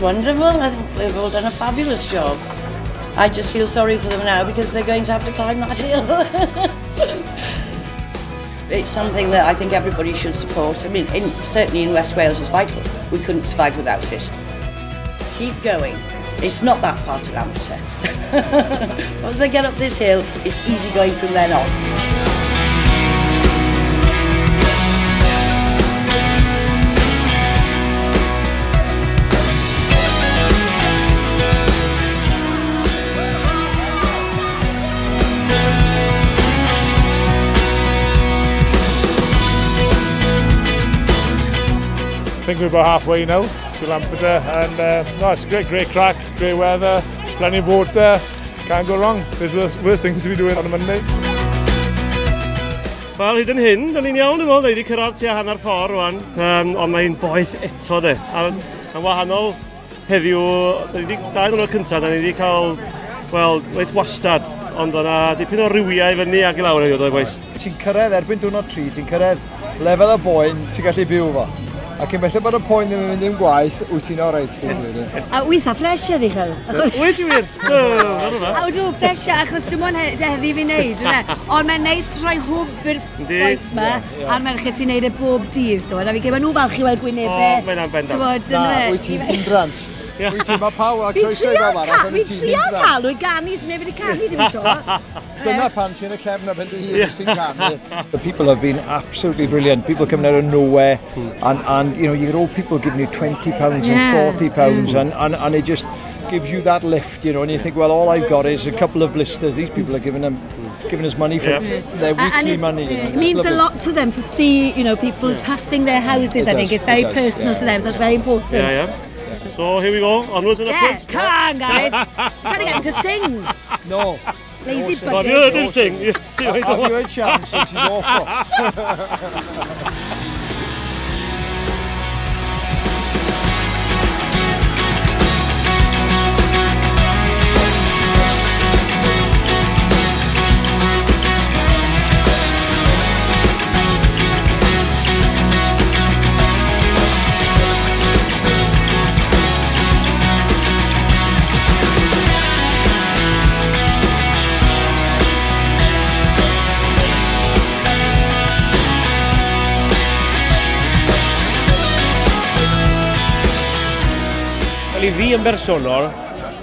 wonderful. I think they've all done a fabulous job. I just feel sorry for them now because they're going to have to climb that hill. It's something that I think everybody should support. I mean, certainly in West Wales it's vital. We couldn't survive without it. Keep going. It's not that far to Lampeter. Once they get up this hill, it's easy going from then on. I think we're about halfway now to Lampeter, and no, it's great crack, great weather, plenty of water, can't go wrong. There's worse things to be doing on a Monday. Wel, hyd yn hyn, da ni'n iawn yn ôl, da ni wedi cyrraedd tua hanner ffordd rwan, ond mae'n boeth eto de. Yn wahanol heddiw, da ni wedi, 2 diwrnod cyntaf, da ni wedi cael, wel, reit wastad, ond o'na dipyn o rywiau i fyny ag i lawr heddiw, boes. Ti'n cyrraedd erbyn diwrnod 3, ti'n cyrraedd lefel y boen, ti'n gallu byw fo. Ac yn belled bod y poen ddim yn mynd i'n gwaith, wyt ti'n o'r reit. A weitha ffresio di chael. Wyt ti'n wir? A wydw ffresio achos dim ond heddi fi wneud. Ond mae'n neis rhoi hwb i'r boes yma a'r merched sy'n neud e bob dydd. A fi geba nhw falch i weld gwynebau. O, mae'n anbendant. Na, wyt ti'n hindrans. Wyt ti'n ma paw a croeso i fel arall. Fi trio cael o'i ganu sy'n ei wedi canu dim so. Dyna pan ti'n y cefn a fynd i hir sy'n canu. The people have been absolutely brilliant. People coming out of nowhere and you know, you get old people giving you £20 and £40 and it just gives you that lift, you know, and you think, well, all I've got is a couple of blisters. These people are giving us money for their weekly money. It means a lot to them to see, you know, people passing their houses. I think it's very personal to them, so it's very important. So here we go, onwards and upwards. Come on, guys. Trying to get them to sing. No. Lazy Have buggers. you heard him sing? Have you heard chance? She's awful. I fi yn bersonol,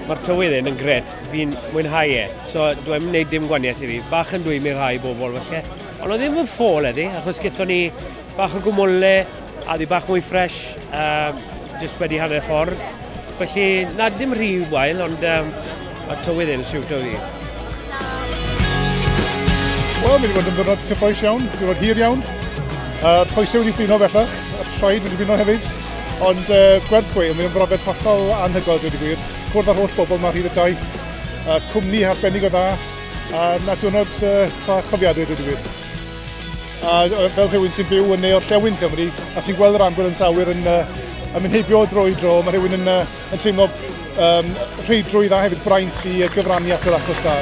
mae'r tywyddyn yn gred, fi'n mwynhau e. So, dwi'n gwneud dim gwaniaeth i fi. Bach yn dwi mi'n rhai bobl felly. Ond oedd ddim yn ffôl eddi, achos gyda ni bach o gwmwle, a di bach mwy ffres, jyst wedi hanner ffordd. Felly, na ddim rhy wael, ond mae'r tywyddyn yn siwto fi. Wel, mi wedi bod yn ddiwrnod cyffroes iawn, wedi bod hir iawn. Coesau wedi blino bellach, y traed wedi blino hefyd. Ond gwerth gweil, mae'n brofiad hollol anhygoel dweud y gwir. Cwrdd ar holl bobl yma rhydd y daith. Cwmni arbennig o dda. Na diwrnod tra chofiad dweud y gwir. Fel rhywun sy'n byw yn neu orllewin Cymru a sy'n gweld yr amgwel yn tawyr yn mynd heibio o dro i dro, mae rhywun yn teimlo rheidrwydd a hefyd braint i gyfrannu at yr achos da.